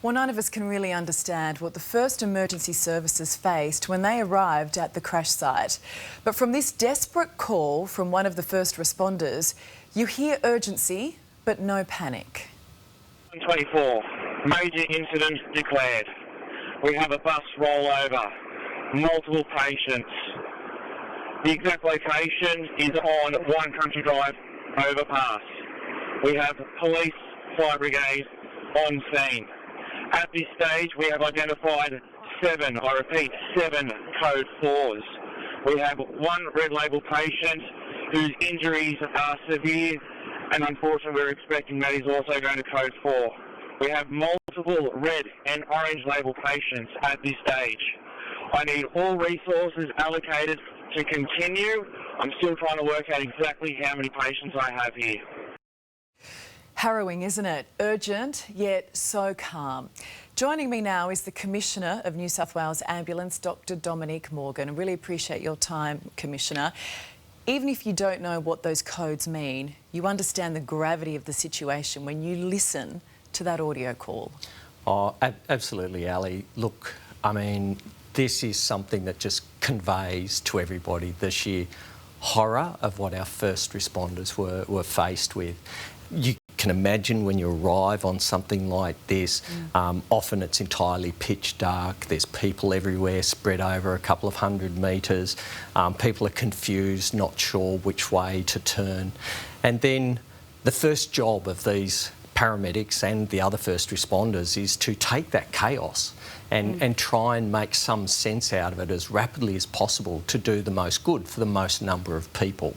Well, none of us can really understand what the first emergency services faced when they arrived at the crash site. But from this desperate call from one of the first responders, you hear urgency, but no panic. 24, major incident declared. We have a bus rollover, multiple patients. The exact location is on One Country Drive overpass. We have police, fire brigade on scene. At this stage, we have identified 7 code 4s. We have one red label patient whose injuries are severe, and unfortunately we're expecting that he's also going to code 4. We have multiple red and orange label patients at this stage. I need all resources allocated to continue. I'm still trying to work out exactly how many patients I have here. Harrowing, isn't it? Urgent, yet so calm. Joining me now is the Commissioner of New South Wales Ambulance, Dr. Dominic. I really appreciate your time, Commissioner. Even if you don't know what those codes mean, you understand the gravity of the situation when you listen to that audio call. Oh, absolutely, Ali. Look, I mean, this is something that just conveys to everybody the sheer horror of what our first responders were faced with. You can imagine when you arrive on something like this, often it's entirely pitch dark, there's people everywhere spread over a couple of 100 metres, people are confused, not sure which way to turn. And then the first job of these paramedics and the other first responders is to take that chaos and try and make some sense out of it as rapidly as possible to do the most good for the most number of people.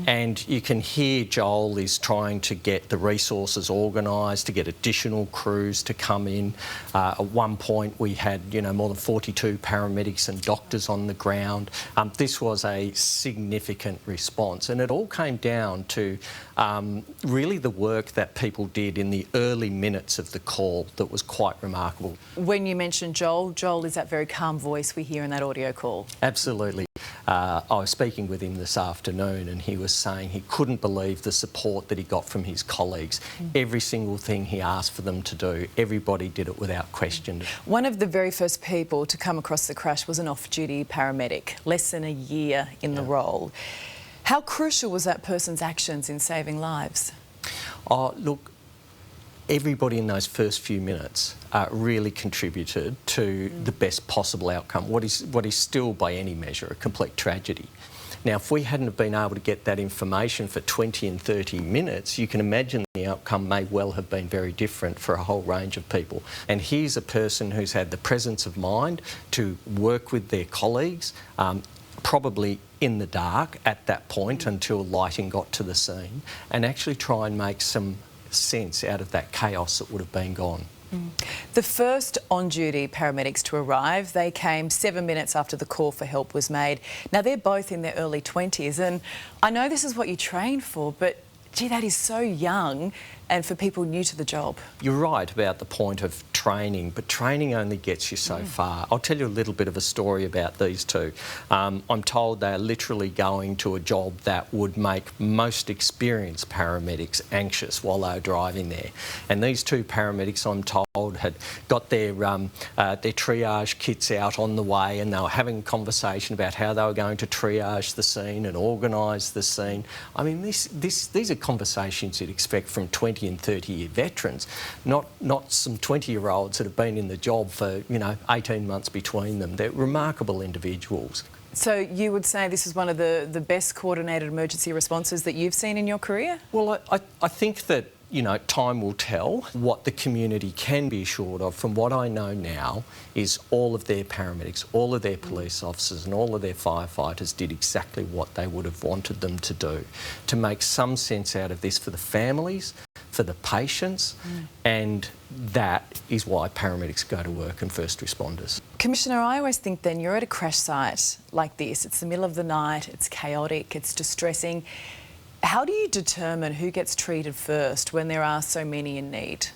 And you can hear Joel is trying to get the resources organised, to get additional crews to come in. At one point we had, more than 42 paramedics and doctors on the ground. This was a significant response, and it all came down to really the work that people did in the early minutes of the call that was quite remarkable. When you mentioned Joel is that very calm voice we hear in that audio call? Absolutely. I was speaking with him this afternoon and he was saying he couldn't believe the support that he got from his colleagues. Every single thing he asked for them to do, everybody did it without question. One of the very first people to come across the crash was an off-duty paramedic, less than a year in the role. How crucial was that person's actions in saving lives? Oh, look, everybody in those first few minutes really contributed to the best possible outcome, what is still by any measure a complete tragedy. Now, if we hadn't have been able to get that information for 20 and 30 minutes, you can imagine the outcome may well have been very different for a whole range of people. And here's a person who's had the presence of mind to work with their colleagues, probably in the dark at that point until lighting got to the scene, and actually try and make some sense out of that chaos that would have been gone. The first on-duty paramedics to arrive, they came 7 minutes after the call for help was made. Now, they're both in their early 20s, and I know this is what you train for, but gee, that is so young and for people new to the job. You're right about the point of training, but training only gets you so far. I'll tell you a little bit of a story about these two. I'm told they're literally going to a job that would make most experienced paramedics anxious while they're driving there. And these two paramedics, I'm told, had got their triage kits out on the way, and they were having a conversation about how they were going to triage the scene and organise the scene. I mean, these are conversations you'd expect from 20 and 30-year veterans, not some 20-year-olds that have been in the job for, 18 months between them. They're remarkable individuals. So you would say this is one of the best coordinated emergency responses that you've seen in your career? Well, I think that, time will tell. What the community can be assured of, from what I know now, is all of their paramedics, all of their police officers and all of their firefighters did exactly what they would have wanted them to do, to make some sense out of this for the families, for the patients, and that is why paramedics go to work and first responders. Commissioner, I always think then you're at a crash site like this, it's the middle of the night, it's chaotic, it's distressing. How do you determine who gets treated first when there are so many in need?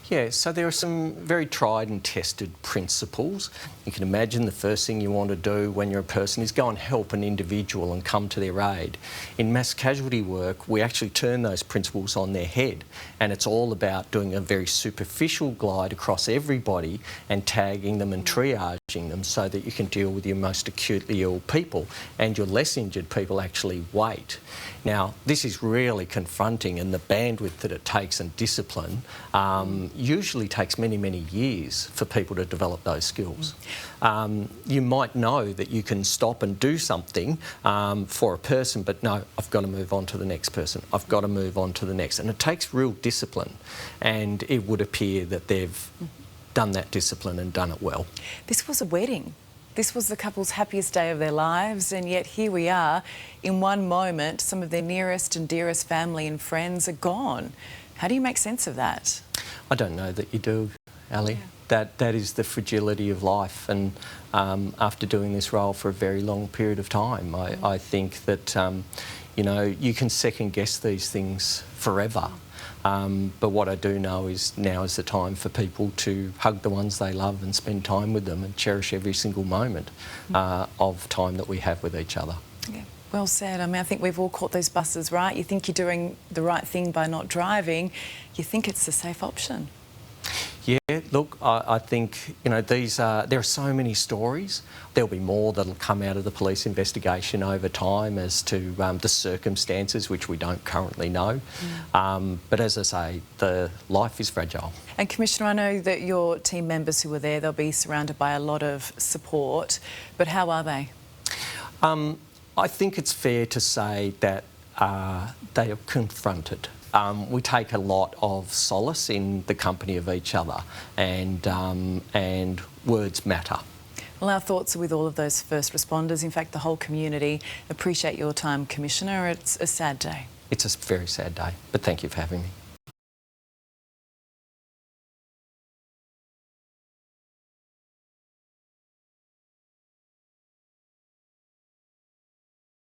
Yeah, so there are some very tried and tested principles. You can imagine the first thing you want to do when you're a person is go and help an individual and come to their aid. In mass casualty work, we actually turn those principles on their head, and it's all about doing a very superficial glide across everybody and tagging them and triaging them so that you can deal with your most acutely ill people, and your less injured people actually wait. Now, this is really confronting, and the bandwidth that it takes and discipline usually takes many, many years for people to develop those skills. You might know that you can stop and do something for a person, but no, I've got to move on to the next person. I've got to move on to the next. And it takes real discipline, and it would appear that they've done that discipline and done it well. This was a wedding. This was the couple's happiest day of their lives, and yet here we are. In one moment, some of their nearest and dearest family and friends are gone. How do you make sense of that? I don't know that you do, Ali. Yeah. That is the fragility of life, and after doing this role for a very long period of time, I think that you know, you can second guess these things forever. But what I do know is now is the time for people to hug the ones they love and spend time with them and cherish every single moment of time that we have with each other. Yeah. Well said. I mean, I think we've all caught those buses, right? You think you're doing the right thing by not driving. You think it's the safe option. Yeah, look, I think, you know, there are so many stories. There'll be more that'll come out of the police investigation over time as to the circumstances, which we don't currently know. But as I say, the life is fragile. And Commissioner, I know that your team members who were there, they'll be surrounded by a lot of support, but how are they? I think it's fair to say that they are confronted. We take a lot of solace in the company of each other, and words matter. Well, our thoughts are with all of those first responders, in fact the whole community. Appreciate your time, Commissioner. It's a sad day. It's a very sad day, but thank you for having me.